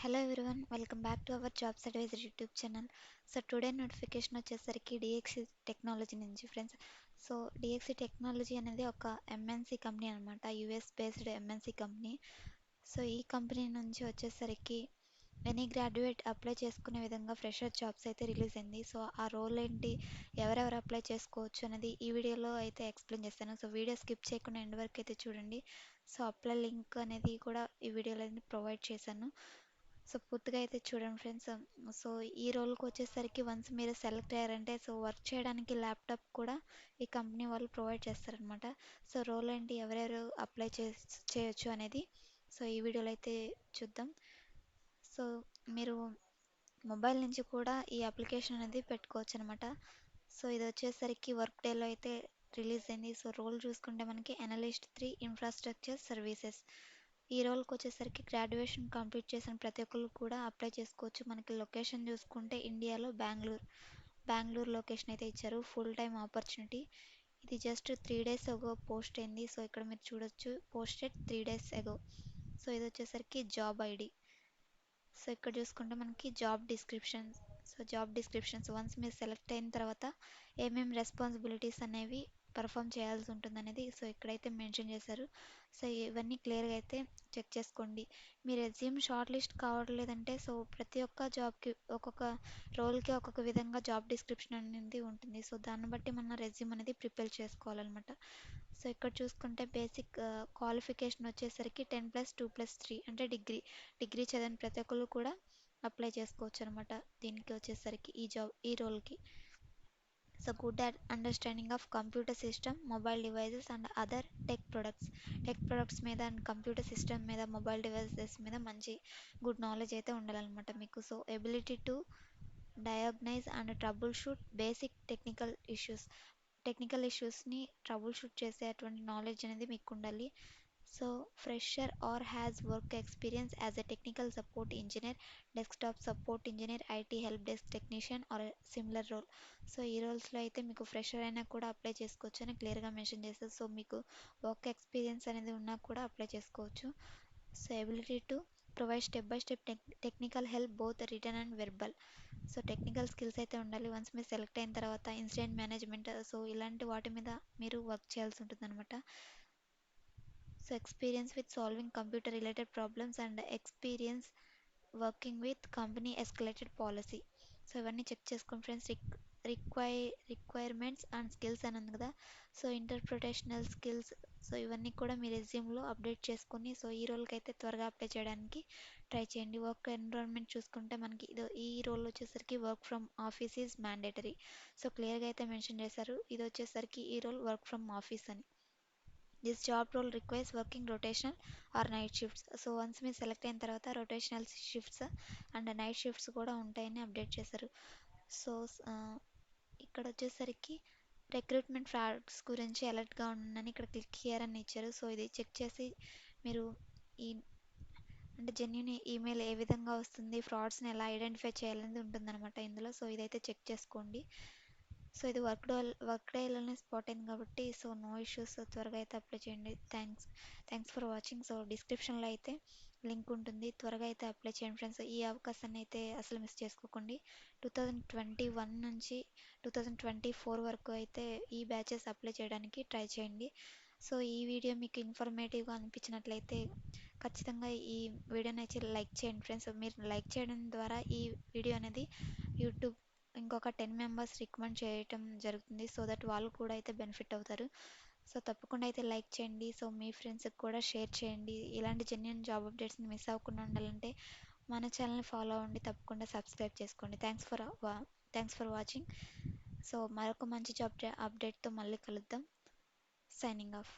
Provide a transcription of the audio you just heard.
Hello everyone, welcome back to our Jobs Advisor YouTube channel. So today notification వచ్చేసరికి DXC technology నుంచి friends. So DXC technology అనేది ఒక MNC company అనమాట, US based MNC company. So ఈ company నుంచి వచ్చేసరికి any graduate apply చేసుకునే విధంగా ఫ్రెషర్ జాబ్స్ అయితే రిలీజ్ అయింది. సో ఆ రోల్ ఏంటి, ఎవరెవరు అప్లై చేసుకోవచ్చు అనేది ఈ వీడియోలో అయితే ఎక్స్ప్లెయిన్ చేస్తాను. సో వీడియో స్కిప్ చేయకుండా ఎండ్ వరకు అయితే చూడండి. సో అప్లై లింక్ అనేది కూడా ఈ వీడియోలో ప్రొవైడ్ చేశాను. సో పూర్తిగా అయితే చూడండి ఫ్రెండ్స్. సో ఈ రోల్కి వచ్చేసరికి వన్స్ మీరు సెలెక్ట్ అయ్యారంటే సో వర్క్ చేయడానికి ల్యాప్టాప్ కూడా ఈ కంపెనీ వాళ్ళు ప్రొవైడ్ చేస్తారనమాట. సో రోల్ ఏంటి, ఎవరెవరు అప్లై చేయొచ్చు అనేది సో ఈ వీడియోలో అయితే చూద్దాం. సో మీరు మొబైల్ నుంచి కూడా ఈ అప్లికేషన్ అనేది పెట్టుకోవచ్చు అనమాట. సో ఇది వచ్చేసరికి వర్క్ డేలో అయితే రిలీజ్ అయింది. సో రోల్ చూసుకుంటే మనకి అనలిస్ట్ 3 ఇన్ఫ్రాస్ట్రక్చర్ సర్వీసెస్. ఈ రోల్కి వచ్చేసరికి గ్రాడ్యుయేషన్ కంప్లీట్ చేసిన ప్రతి ఒక్కరు కూడా అప్లై చేసుకోవచ్చు. మనకి లొకేషన్ చూసుకుంటే ఇండియాలో బెంగళూరు లొకేషన్ అయితే ఇచ్చారు. Full time opportunity. ఇది జస్ట్ 3 days అగో పోస్ట్ అయింది. సో ఇక్కడ మీరు చూడొచ్చు, పోస్టెడ్ 3 days అగో. సో ఇది వచ్చేసరికి జాబ్ ఐడి. సో ఇక్కడ చూసుకుంటే మనకి జాబ్ డిస్క్రిప్షన్స్ వన్స్ మీరు సెలెక్ట్ అయిన తర్వాత ఏమేమి రెస్పాన్సిబిలిటీస్ అనేవి పర్ఫామ్ చేయాల్సి ఉంటుంది అనేది సో ఇక్కడైతే మెన్షన్ చేశారు. సో ఇవన్నీ క్లియర్గా అయితే చెక్ చేసుకోండి. మీ రెజ్యూమ్ షార్ట్ లిస్ట్ కావట్లేదంటే సో ప్రతి ఒక్క జాబ్కి ఒక్కొక్క రోల్కి ఒక్కొక్క విధంగా జాబ్ డిస్క్రిప్షన్ అనేది ఉంటుంది. సో దాన్ని బట్టి మన రెజ్యూమ్ అనేది ప్రిపేర్ చేసుకోవాలన్నమాట. సో ఇక్కడ చూసుకుంటే బేసిక్ క్వాలిఫికేషన్ వచ్చేసరికి 10+2+3 అంటే డిగ్రీ చదివిన ప్రతి ఒక్కరు కూడా అప్లై చేసుకోవచ్చు అనమాట. దీనికి వచ్చేసరికి ఈ రోల్కి so good at understanding of computer system, mobile devices and other tech products మీద అండ్ కంప్యూటర్ సిస్టమ్ మీద, మొబైల్ డివైజెస్ మీద మంచి గుడ్ నాలెడ్జ్ అయితే ఉండాలన్నమాట మీకు. So ability to diagnose and troubleshoot basic technical ఇష్యూస్ని ట్రబుల్ షూట్ చేసే అటువంటి నాలెడ్జ్ అనేది మీకు ఉండాలి. So fresher or has work experience as a technical support engineer, desktop support engineer, IT help desk technician or similar role. So ఈ రోల్స్లో అయితే మీకు fresher అయినా కూడా అప్లై చేసుకోవచ్చు అని క్లియర్గా మెన్షన్ చేస్తారు. సో మీకు వర్క్ ఎక్స్పీరియన్స్ అనేది ఉన్నా కూడా అప్లై చేసుకోవచ్చు. So ability to provide step by step technical help both return and verbal. So technical skills అయితే ఉండాలి. వన్స్ మీరు సెలెక్ట్ అయిన తర్వాత ఇన్సిడెంట్ మేనేజ్మెంట్ సో ఇలాంటి వాటి మీద మీరు వర్క్ చేయాల్సి ఉంటుంది అనమాట. So experience with solving computer related problems and experience working with company escalated policy. So ఇవన్నీ చెక్ చేసుకోండి ఫ్రెండ్స్. రిక్వైర్మెంట్స్ అండ్ స్కిల్స్ అని ఉంది కదా, సో ఇంటర్ప్రిటేషనల్ స్కిల్స్ సో ఇవన్నీ కూడా మీ రెజ్యూమ్లో అప్డేట్ చేసుకొని సో ఈ రోల్కి అయితే త్వరగా అప్లై చేయడానికి ట్రై చేయండి. వర్క్ ఎన్విరాన్మెంట్ చూసుకుంటే మనకి ఈ రోల్ వచ్చేసరికి work from office is mandatory. So క్లియర్గా అయితే మెన్షన్ చేశారు. ఇది వచ్చేసరికి ఈ రోల్ వర్క్ ఫ్రమ్ ఆఫీస్ అని. This job role requires working rotational or night shifts. So once మీరు సెలెక్ట్ అయిన తర్వాత rotational shifts and night shifts కూడా ఉంటాయని అప్డేట్ చేశారు. సో ఇక్కడ వచ్చేసరికి రిక్రూట్మెంట్ ఫ్రాడ్స్ గురించి అలర్ట్గా ఉందని ఇక్కడ క్లిక్ హియర్ అని ఇచ్చారు. సో ఇది చెక్ చేసి మీరు ఈ అంటే జెన్యున్ ఈమెయిల్ ఏ విధంగా వస్తుంది, ఫ్రాడ్స్ని ఎలా ఐడెంటిఫై చేయాలనేది ఉంటుందన్నమాట ఇందులో. సో ఇదైతే చెక్ చేసుకోండి. సో ఇది వర్క్ డేలోనే స్పాట్ అయింది కాబట్టి సో నో ఇష్యూస్, త్వరగా అయితే అప్లై చేయండి. Thanks for watching. సో డిస్క్రిప్షన్లో అయితే లింక్ ఉంటుంది, త్వరగా అయితే అప్లై చేయండి ఫ్రెండ్స్. ఈ అవకాశాన్ని అయితే అసలు మిస్ చేసుకోకండి. 2021 నుంచి 2024 వరకు అయితే ఈ బ్యాచెస్ అప్లై చేయడానికి ట్రై చేయండి. సో ఈ వీడియో మీకు ఇన్ఫర్మేటివ్గా అనిపించినట్లయితే ఖచ్చితంగా ఈ వీడియోని అయితే లైక్ చేయండి ఫ్రెండ్స్. మీరు లైక్ చేయడం ద్వారా ఈ వీడియో అనేది యూట్యూబ్ ఇంకొక 10 మెంబర్స్ రికమెండ్ చేయటం జరుగుతుంది. సో దట్ వాళ్ళు కూడా అయితే బెనిఫిట్ అవుతారు. సో తప్పకుండా అయితే లైక్ చేయండి. సో మీ ఫ్రెండ్స్కి కూడా షేర్ చేయండి. ఇలాంటి జెన్యున్ జాబ్ అప్డేట్స్ని మిస్ అవ్వకుండా ఉండాలంటే మన ఛానల్ని ఫాలో అవ్వండి, తప్పకుండా సబ్స్క్రైబ్ చేసుకోండి. Thanks for watching. సో మరొక మంచి జాబ్ అప్డేట్తో మళ్ళీ కలుద్దాం. Signing off.